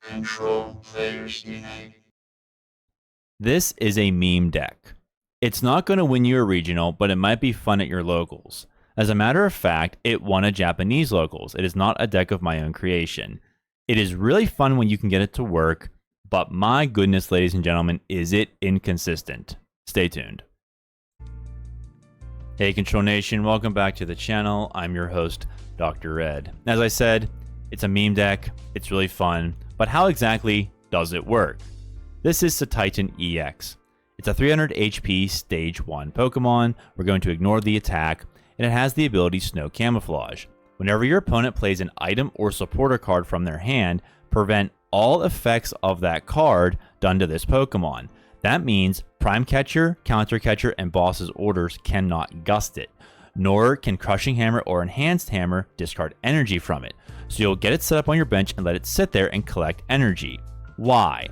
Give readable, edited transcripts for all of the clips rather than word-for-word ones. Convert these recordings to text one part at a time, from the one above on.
Control players denied. This is a meme deck. It's not going to win you a regional, but it might be fun at your locals. As a matter of fact, it won a Japanese locals. It is not a deck of my own creation. It is really fun when you can get it to work, but my goodness, ladies and gentlemen, is it inconsistent. Stay tuned. Hey Control Nation, welcome back to the channel. I'm your host, Dr. Red. As I said, it's a meme deck, it's really fun, but how exactly does it work? This is Cetitan EX. It's a 300 HP Stage 1 Pokemon. We're going to ignore the attack, and it has the ability Snow Camouflage. Whenever your opponent plays an item or supporter card from their hand, prevent all effects of that card done to this Pokemon. That means Prime Catcher, Counter Catcher, and Boss's orders cannot gust it, nor can Crushing Hammer or Enhanced Hammer discard energy from it. So you'll get it set up on your bench and let it sit there and collect energy. Why?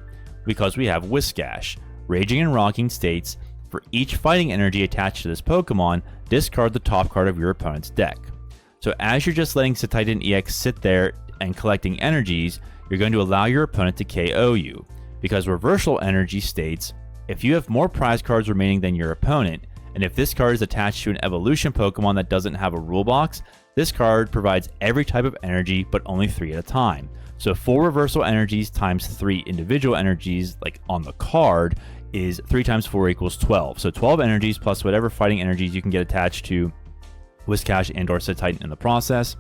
Because we have Whiscash. Raging and Rocking states, for each fighting energy attached to this Pokemon, discard the top card of your opponent's deck. So as you're just letting Cetitan EX sit there and collecting energies, you're going to allow your opponent to KO you. Because Reversal Energy states, if you have more prize cards remaining than your opponent, and if this card is attached to an evolution Pokemon that doesn't have a rule box, this card provides every type of energy, but only 3 at a time. So 4 reversal energies times 3 individual energies, like on the card, is 3 times 4 equals 12. So 12 energies plus whatever fighting energies you can get attached to Whiscash and or Cetitan in the process.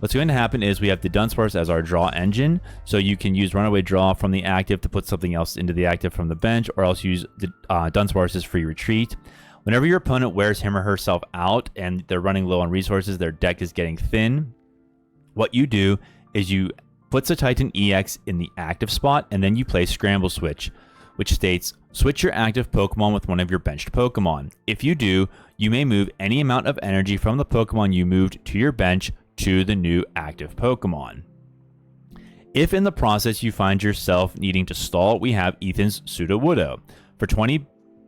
What's going to happen is we have the Dunsparce as our draw engine, so you can use Runaway Draw from the active to put something else into the active from the bench, or else use the Dunsparce's Free Retreat. Whenever your opponent wears him or herself out and they're running low on resources, their deck is getting thin, what you do is you put Cetitan EX in the active spot, and then you play Scramble Switch, which states, switch your active Pokemon with one of your benched Pokemon. If you do, you may move any amount of energy from the Pokemon you moved to your bench to the new active Pokemon. If in the process you find yourself needing to stall, we have Ethan's Sudowoodo. For 20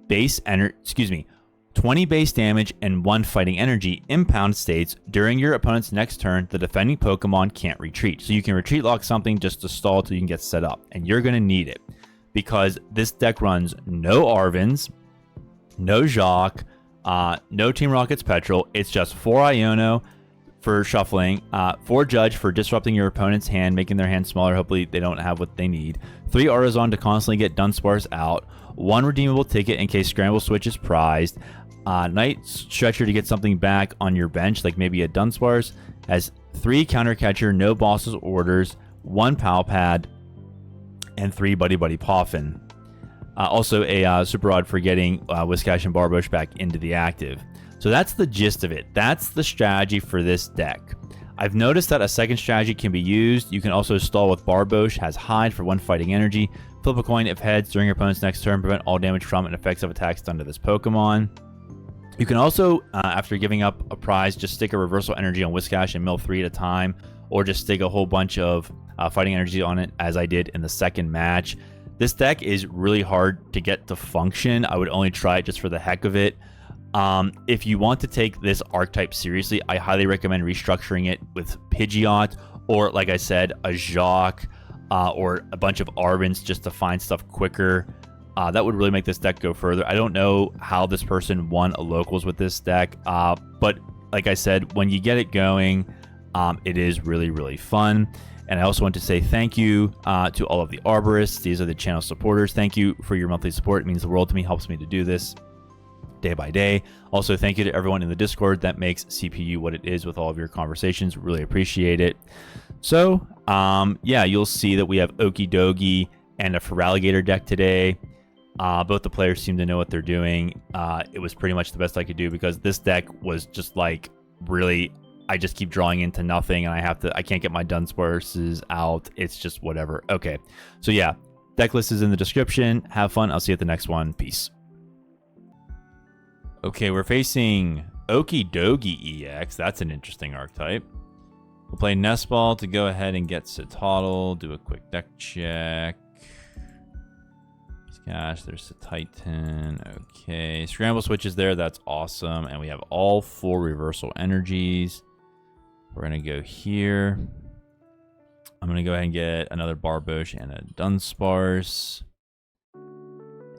base damage and 1 fighting energy, Impound states, during your opponent's next turn, the defending Pokemon can't retreat. So you can retreat lock something just to stall till you can get set up, and you're going to need it. Because this deck runs no Arvins, no Jacq, no Team Rocket's Petrol. It's just 4 Iono for shuffling, 4 Judge for disrupting your opponent's hand, making their hand smaller. Hopefully they don't have what they need. 3 Artazon to constantly get Dunsparce out. 1 redeemable ticket in case Scramble Switch is prized. Night Stretcher to get something back on your bench, like maybe a Dunsparce. Has 3 Counter Catcher, no Boss's Orders, 1 Pal Pad, and 3 Buddy Buddy Poffin. Also a Super Rod for getting Whiscash and Barbosh back into the active. So that's the gist of it. That's the strategy for this deck. I've noticed that a second strategy can be used. You can also stall with Barbosh, has Hide for 1 fighting energy. Flip a coin if heads during your opponent's next turn, prevent all damage from and effects of attacks done to this Pokemon. You can also, after giving up a prize, just stick a reversal energy on Whiscash and mill 3 at a time, or just stick a whole bunch of fighting energy on it, as I did in the second match. This deck is really hard to get to function. I would only try it just for the heck of it. If you want to take this archetype seriously, I highly recommend restructuring it with Pidgeot, or like I said, a Jacq, or a bunch of Arvins just to find stuff quicker. That would really make this deck go further. I don't know how this person won a locals with this deck, but like I said, when you get it going, it is really, really fun. And I also want to say thank you to all of the arborists. These are the channel supporters. Thank you for your monthly support. It means the world to me, helps me to do this day by day. Also, thank you to everyone in the Discord that makes CPU what it is with all of your conversations. Really appreciate it. So, yeah, you'll see that we have Okidogi and a Feraligatr deck today. Both the players seem to know what they're doing. It was pretty much the best I could do because this deck was just like really, I just keep drawing into nothing and I can't get my Dunsparces out. It's just whatever. Okay. So yeah, deck list is in the description. Have fun. I'll see you at the next one. Peace. Okay, we're facing Okidogi EX. That's an interesting archetype. We'll play Nest Ball to go ahead and get Cetoddle. Do a quick deck check. Gosh, there's Cetitan. Okay, Scramble Switch is there. That's awesome. And we have all 4 reversal energies. We're going to go here. I'm going to go ahead and get another Barbosh and a Dunsparce.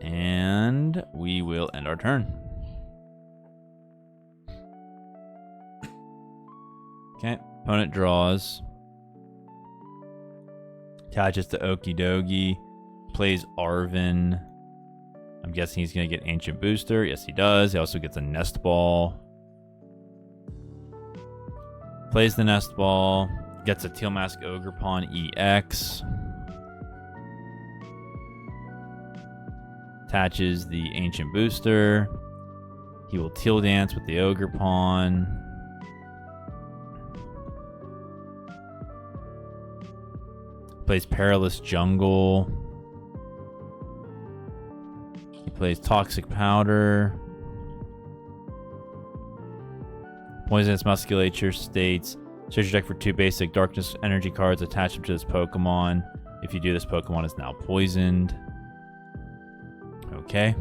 And we will end our turn. Okay, opponent draws. Attaches to Okidogi. Plays Arven. I'm guessing he's going to get Ancient Booster. Yes, he does. He also gets a Nest Ball. Plays the Nest Ball. Gets a Teal Mask Ogre Pawn EX. Attaches the Ancient Booster. He will Teal Dance with the Ogre Pawn. Plays Perilous Jungle. He plays Toxic Powder. Poisonous Musculature states, search your deck for 2 basic Darkness Energy cards, attach them to this Pokemon. If you do, this Pokemon is now poisoned. Okay.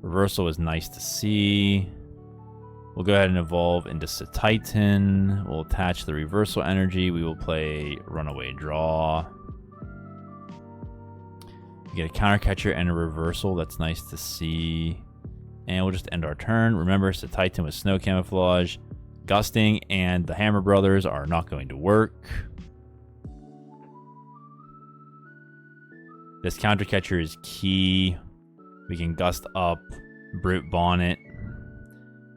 Reversal is nice to see. We'll go ahead and evolve into Cetitan. We'll attach the reversal energy. We will play Runaway Draw. We get a counter catcher and a reversal. That's nice to see. And we'll just end our turn. Remember, Cetitan with Snow Camouflage, Gusting, and the Hammer Brothers are not going to work. This counter catcher is key. We can Gust up, Brute Bonnet.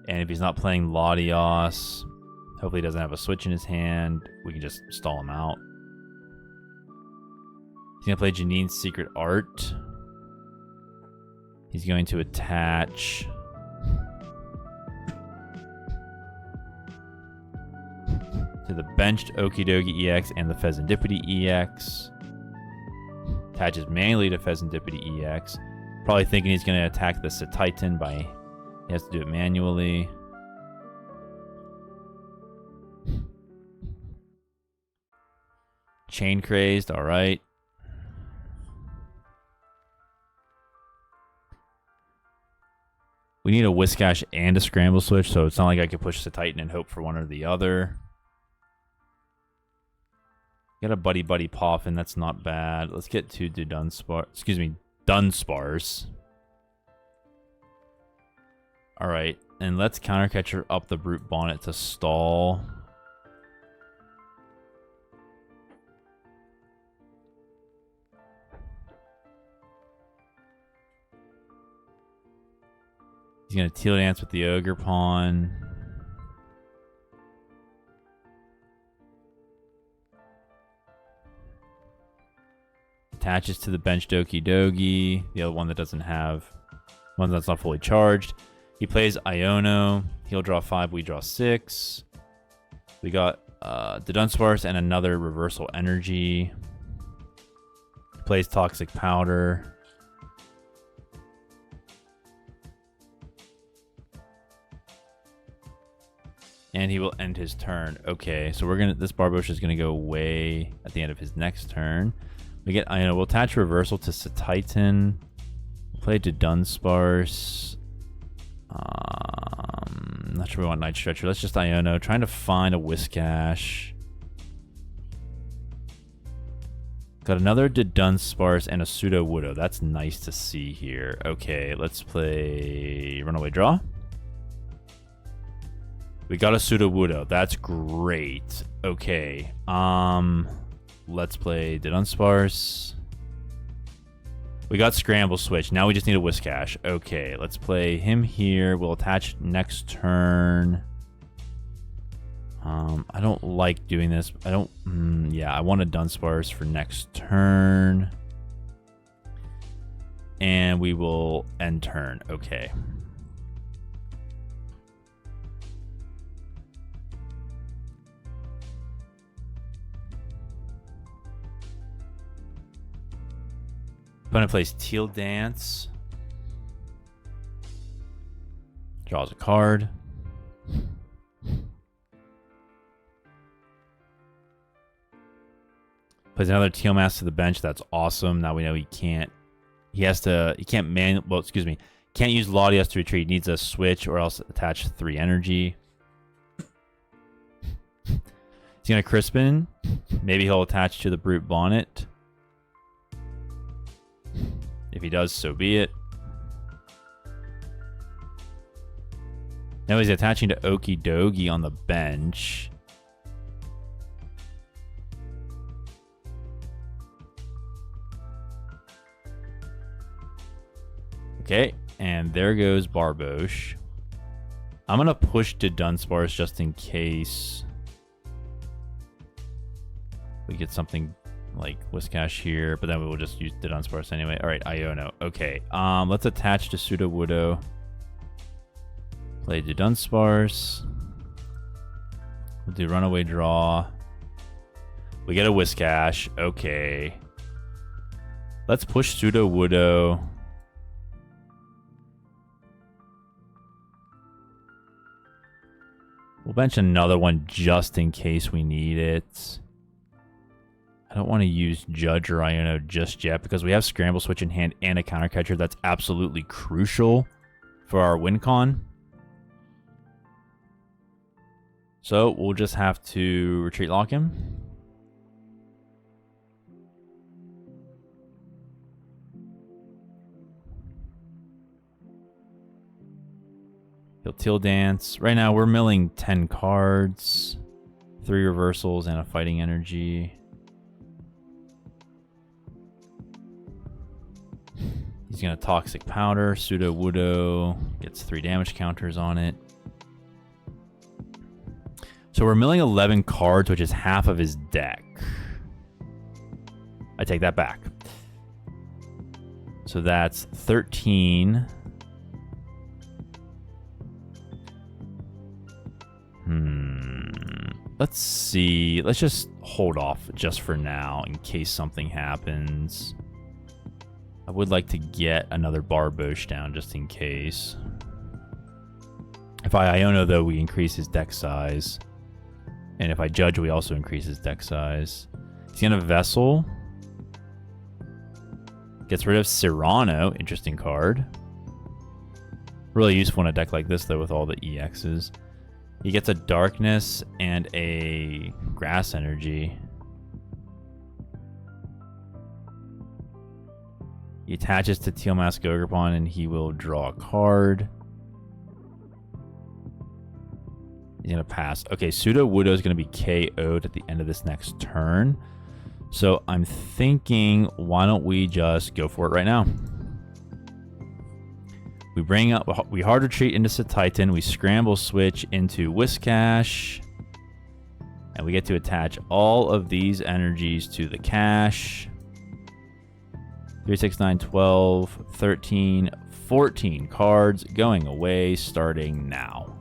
And if he's not playing Latios, hopefully he doesn't have a switch in his hand, we can just stall him out. He's going to play Janine's Secret Art. He's going to attach to the benched Okidogi EX and the Fezandipiti EX. Attaches manually to Fezandipiti EX. Probably thinking he's going to attack the Cetitan by... He has to do it manually. Chain Crazed, alright. We need a Whiscash and a Scramble Switch, so it's not like I could push the Titan and hope for one or the other. Got a Buddy Poffin, that's not bad. Let's get to Dunsparce. Alright, and let's countercatcher up the Brute Bonnet to stall. He's going to Teal Dance with the Ogre Pawn. Attaches to the benched Okidogi, the other one that doesn't have, one that's not fully charged. He plays Iono. He'll draw 5, we draw 6. We got the Dunsparce and another reversal energy. Plays Toxic Powder. And he will end his turn. Okay, so this Barbosh is gonna go away at the end of his next turn. We get Iono. We'll attach reversal to Cetitan. Play to Dunsparce. Not sure we want Night Stretcher. Let's just Iono. Trying to find a Whiscash. Got another Dudunsparce and a Sudowoodo. That's nice to see here. Okay, let's play Runaway Draw. We got a Sudowoodo. That's great. Okay. Let's play Dudunsparce. We got Scramble Switch. Now we just need a Whiscash. Okay, let's play him here. We'll attach next turn. I don't like doing this. I don't... yeah, I want a Dunsparce for next turn. And we will end turn. Okay. Opponent plays Teal Dance. Draws a card. Plays another Teal Mask to the bench. That's awesome. Now we know he can't. He can't use Latios to retreat. He needs a switch or else attach 3 energy. He's gonna Crispin. Maybe he'll attach to the Brute Bonnet. If he does, so be it. Now he's attaching to Okidogi on the bench. Okay, and there goes Barbosh. I'm gonna push to Dunsparce just in case we get something like Whiscash here, but then we will just use the Dunsparce anyway. All right, Iono. Okay, let's attach to Sudowoodo. Play Dudunsparce. We'll do Runaway Draw. We get a Whiscash. Okay. Let's push Sudowoodo. We'll bench another one just in case we need it. I don't want to use Judge or Iono just yet because we have Scramble Switch in hand and a counter catcher that's absolutely crucial for our win con. So we'll just have to retreat lock him. He'll Teal Dance. Right now we're milling 10 cards, 3 reversals, and a Fighting Energy. He's going to Toxic Powder. Sudowoodo gets 3 damage counters on it. So we're milling 11 cards, which is half of his deck. I take that back. So that's 13. Let's see. Let's just hold off just for now in case something happens. I would like to get another Barbosh down just in case. If I Iono, though, we increase his deck size. And if I Judge, we also increase his deck size. He's going to Vessel. Gets rid of Serrano. Interesting card. Really useful in a deck like this, though, with all the EXs. He gets a Darkness and a Grass Energy. He attaches to Teal Mask Ogerpon and he will draw a card. He's going to pass. Okay, Sudowoodo is going to be KO'd at the end of this next turn. So I'm thinking, why don't we just go for it right now? We bring up, we hard retreat into Cetitan. We scramble switch into Whiscash. And we get to attach all of these energies to the cache. 3, 6, 9, 12, 13, 14 cards going away starting now.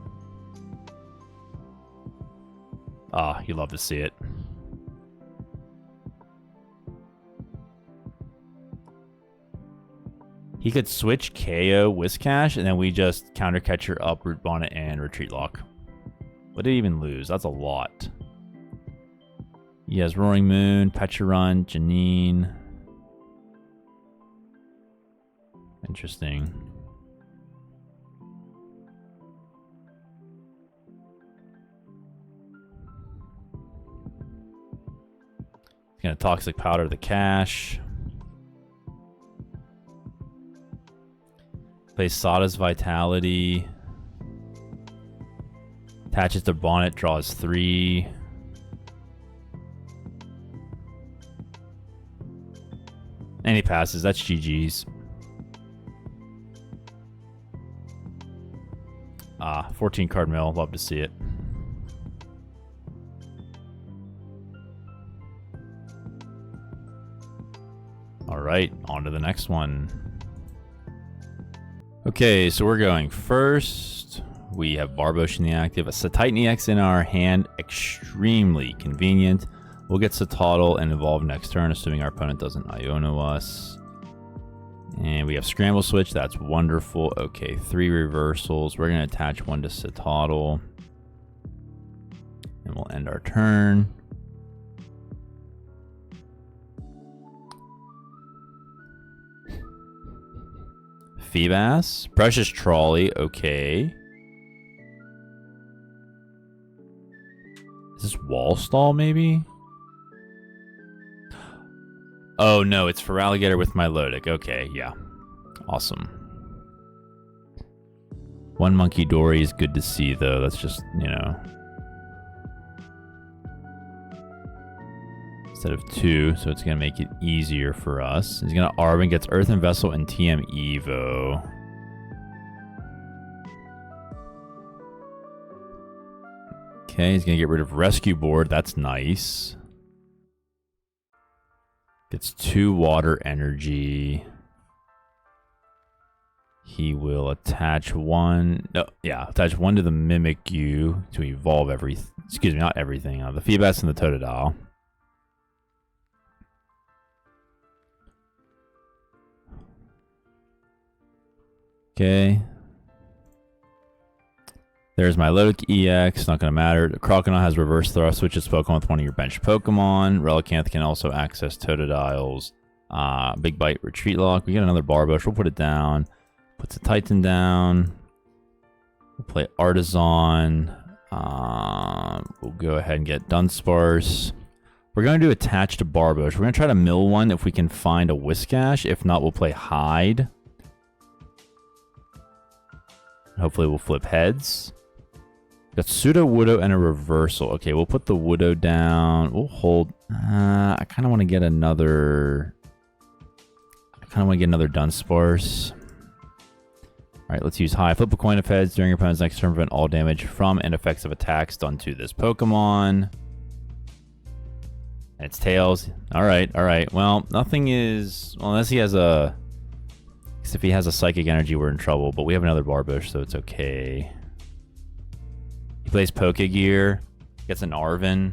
Ah, you love to see it. He could switch KO Whiscash, and then we just counter catcher up, Root Bonnet, and retreat lock. What did he even lose? That's a lot. He has Roaring Moon, Pecharunt, Janine. Interesting. He's going to Toxic Powder the cache. Plays Sada's Vitality. Attaches to Bonnet, draws 3. And he passes. That's GG's. 14 card mill. Love to see it. All right, on to the next one. Okay, so we're going first. We have Barbosh in the active, a Cetitan EX in our hand, extremely convenient. We'll get Cetoddle and evolve next turn, assuming our opponent doesn't Iono us. And we have Scramble Switch, that's wonderful. Okay, 3 reversals. We're going to attach one to Cetoddle. And we'll end our turn. Feebas, Precious Trolley, okay. Is this wall stall maybe? Oh no, it's Feraligatr with Milotic. Okay, yeah. Awesome. One Monkey Dory is good to see though. That's just, you know. Instead of 2, so it's going to make it easier for us. He's going to Arvin, gets Earthen Vessel and TM Evo. Okay, he's going to get rid of Rescue Board. That's nice. Gets 2 Water Energy. He will attach 1... No, yeah, attach 1 to the Mimikyu to evolve everything. Excuse me, not everything. The Feebas and the Totodile. Okay. There's my Milotic EX, not going to matter. Crocodile has Reverse Thrust, which is Pokemon with one of your bench Pokemon. Relicanth can also access Totodile's Big Bite Retreat Lock. We get another Barbush. We'll put it down. Puts a Titan down. We'll play Artazon. We'll go ahead and get Dunsparce. We're going to do Attach to Barbush. We're going to try to mill one if we can find a Whiscash. If not, we'll play Hide. Hopefully we'll flip heads. Got Sudowoodo and a Reversal. Okay, we'll put the Woodo down. We'll hold. I kind of want to get another... Dunsparce. Alright, let's use High. Flip a coin of heads during your opponent's next turn. Prevent all damage from and effects of attacks done to this Pokemon. And it's Tails. Alright, alright. Well, nothing is... Well, unless he has a... If he has a Psychic Energy, we're in trouble. But we have another Barbush, so it's okay. He plays Pokegear. Gets an Arvin.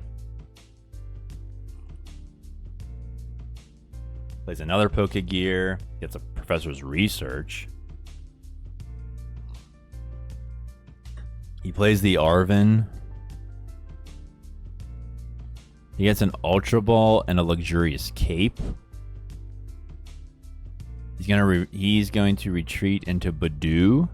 Plays another Pokegear. Gets a Professor's Research. He plays the Arvin. He gets an Ultra Ball and a Luxurious Cape. He's going to retreat into Badoo.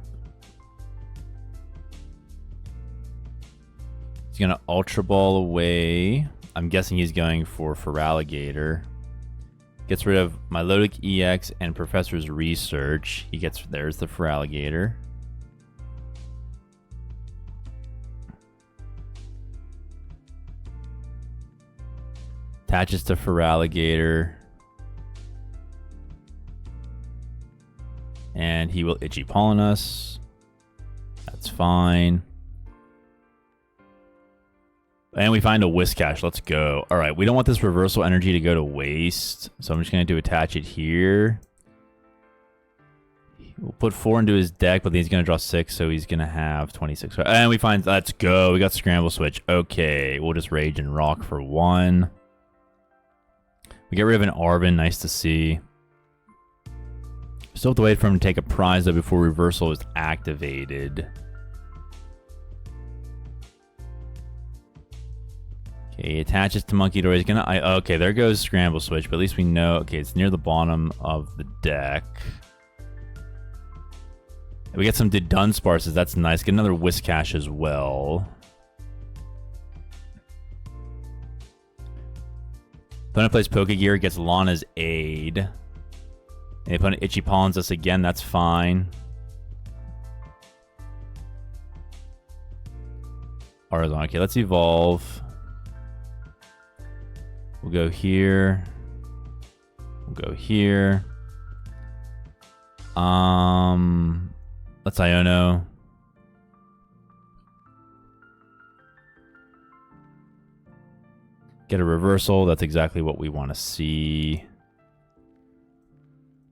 He's going to Ultra Ball away. I'm guessing he's going for Feraligatr. Gets rid of Milotic EX and Professor's Research. There's the Feraligatr. Attaches to Feraligatr. And he will Itchy Pollen us. That's fine. And we find a Whiscash. Let's go. All right, we don't want this Reversal Energy to go to waste. So I'm just going to attach it here. We'll put 4 into his deck, but then he's going to draw 6, so he's going to have 26. And we find, let's go. We got Scramble Switch. Okay, we'll just Rage and Rock for 1. We get rid of an Arvin. Nice to see. Still have to wait for him to take a prize, though, before Reversal is activated. Okay, he attaches to Monkey Door. He's gonna... okay, there goes Scramble Switch, but at least we know... Okay, it's near the bottom of the deck. We get some Dunsparces. That's nice. Get another Whiscash as well. Opponent plays Pokegear. Gets Lana's Aid. And the opponent Itchy Pollens us again. That's fine. Artazon. Okay, let's evolve. We'll go here. We'll go here. Let's Iono. Get a Reversal. That's exactly what we want to see.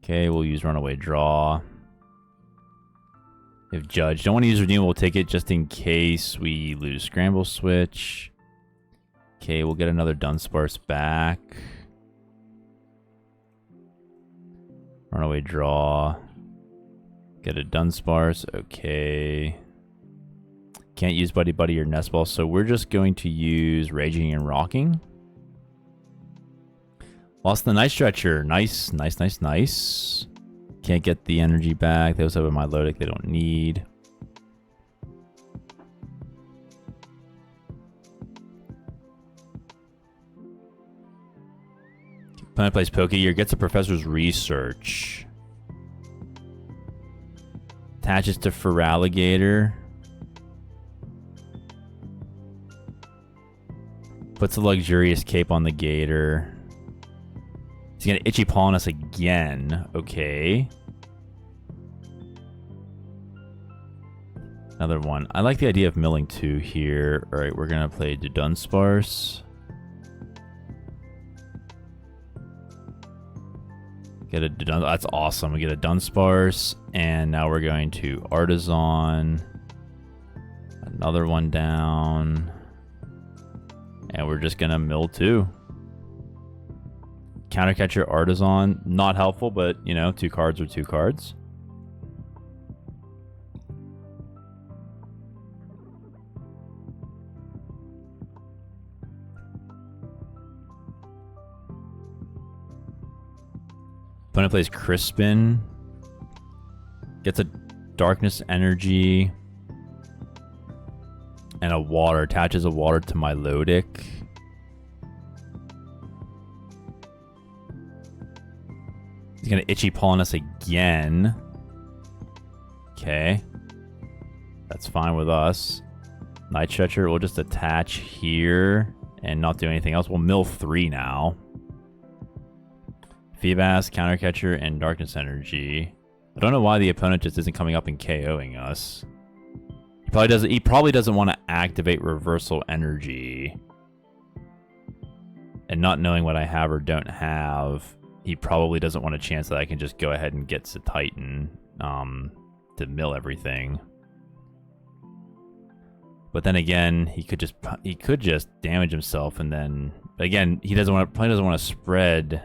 Okay, we'll use Runaway Draw. If Judge. Don't want to use Redeem. We'll take it just in case we lose Scramble Switch. Okay, we'll get another Dunsparce back. Runaway Draw. Get a Dunsparce. Okay. Can't use Buddy Buddy or Nest Ball, so we're just going to use Raging and Rocking. Lost the Night Stretcher. Nice, nice, nice, nice. Can't get the energy back. They also have a Milotic they don't need. Opponent plays Pokegear, gets a Professor's Research. Attaches to Feraligatr. Puts a Luxurious Cape on the Gator. He's gonna Itchy Paw on us again. Okay. Another one. I like the idea of milling 2 here. Alright, we're gonna play Dudunsparce. Get a that's awesome. We get a Dunsparce, and now we're going to Artazon. Another one down. And we're just gonna mill 2. Countercatcher Artazon, not helpful, but you know, 2 cards are 2 cards. Opponent plays Crispin. Gets a Darkness Energy. And a water. Attaches a water to Milotic. He's gonna Itchy Paw on us again. Okay. That's fine with us. Night Stretcher, we'll just attach here and not do anything else. We'll mill 3 now. Feebas, Countercatcher, and Darkness Energy. I don't know why the opponent just isn't coming up and KOing us. He probably doesn't want to activate Reversal Energy. And not knowing what I have or don't have, he probably doesn't want a chance that I can just go ahead and get Cetitan to mill everything. But then again, he could just damage himself, and then again, he probably doesn't want to spread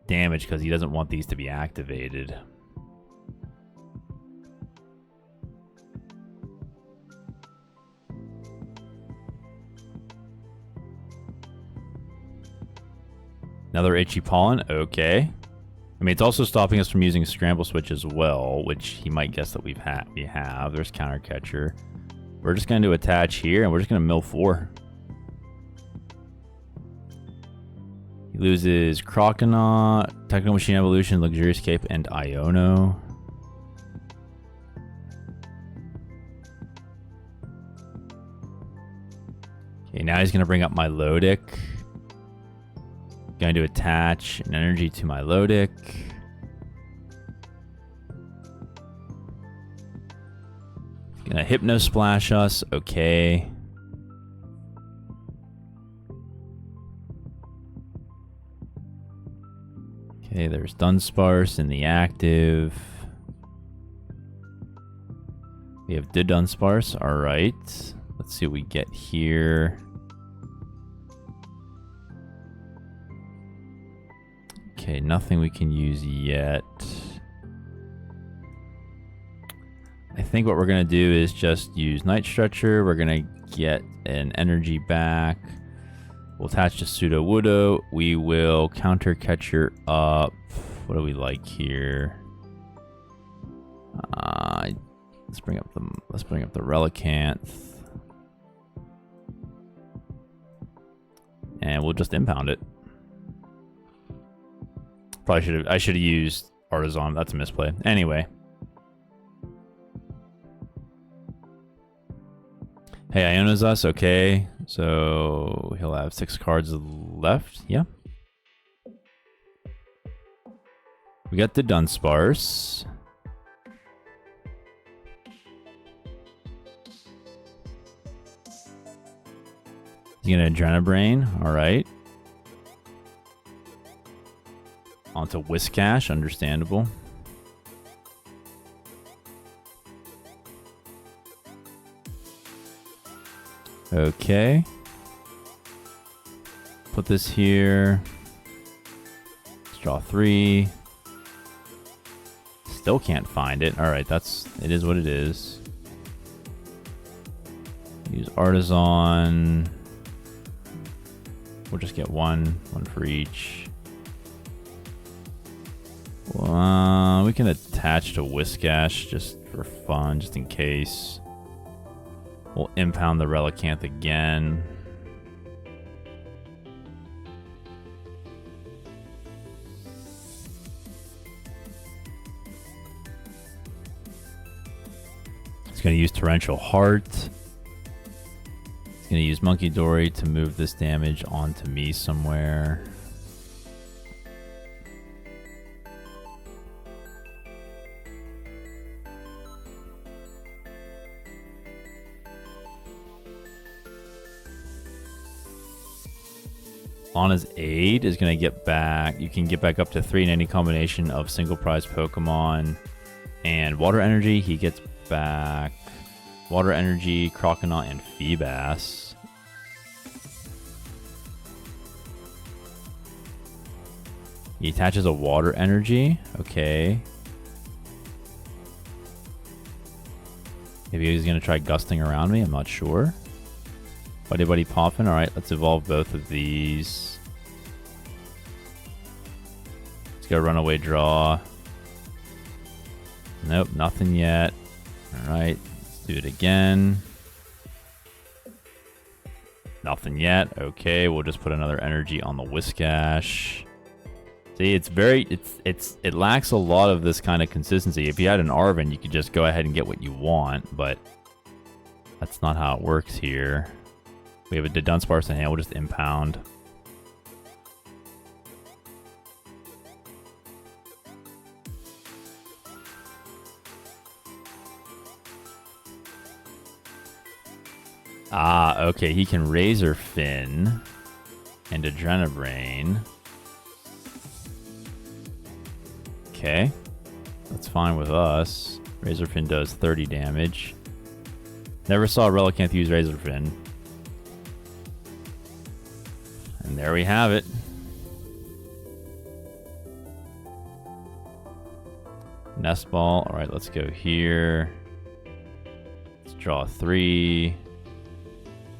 damage because he doesn't want these to be activated. Another Itchy Pollen, okay. I mean, it's also stopping us from using Scramble Switch as well, which he might guess that we have. There's Countercatcher. We're just going to attach here, and we're just going to mill 4. He loses Croconaut, Technical Machine Evolution, Luxurious Cape, and Iono. Okay, now he's going to bring up Milotic. Going to attach an energy to Milotic. Gonna Hypno Splash us, okay. Okay, there's Dunsparce in the active. We have Dudunsparce, alright. Let's see what we get here. Okay, nothing we can use yet. I think what we're going to do is just use Night Stretcher. We're going to get an energy back. We'll attach to Sudowoodo. We will Countercatcher up. What do we like here? Let's bring up the Relicanth. And we'll just impound it. I should have used Artazon. That's a misplay. Anyway. Hey, Iono's us. Okay. So he'll have 6 cards left. Yeah. We got the Dunsparce. He's gonna Adrenabrain. Alright. Onto Whiscash, understandable. Okay. Put this here. Let's draw 3. Still can't find it. Alright, it is what it is. Use Artazon. We'll just get one for each. We can attach to Whiscash just for fun, just in case. We'll impound the Relicanth again. going to use Torrential Heart. He's going to use Monkey Dory to move this damage onto me somewhere. Lana's Aid is going to get back. You can get back up to 3 in any combination of single prize Pokemon. And Water Energy, he gets back Water Energy, Croconaut, and Feebas. He attaches a Water Energy. Okay. Maybe he's going to try gusting around me. I'm not sure. Buddy Buddy Poffin. Alright, let's evolve both of these. Let's go Runaway Draw. Nope, nothing yet. Alright, let's do it again. Nothing yet. Okay, we'll just put another energy on the Whiscash. See, it lacks a lot of this kind of consistency. If you had an Arven, you could just go ahead and get what you want, but that's not how it works here. We have a Dunsparce in hand, we'll just impound. Ah, okay, he can Razor Fin and Adrenabrain. Okay, that's fine with us. Razor Fin does 30 damage. Never saw a Relicanth use Razor Fin. And there we have it. Nest Ball. Alright, let's go here. Let's draw 3.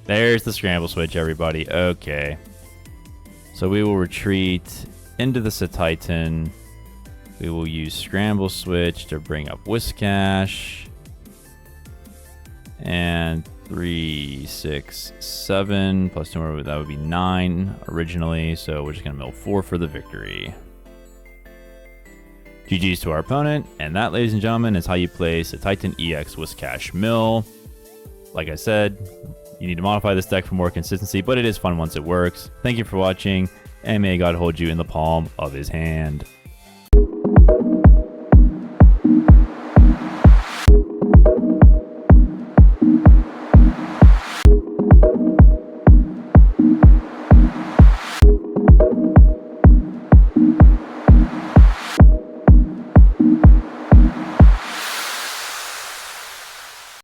There's the Scramble Switch, everybody. Okay. So we will retreat into the Cetitan. We will use Scramble Switch to bring up Whiscash. And 3, 6, 7 plus 2 more, that would be 9 originally. So we're just going to mill 4 for the victory. GG's to our opponent. And that, ladies and gentlemen, is how you play Cetitan EX Whiscash Mill. Like I said, you need to modify this deck for more consistency, but it is fun once it works. Thank you for watching, and may God hold you in the palm of his hand.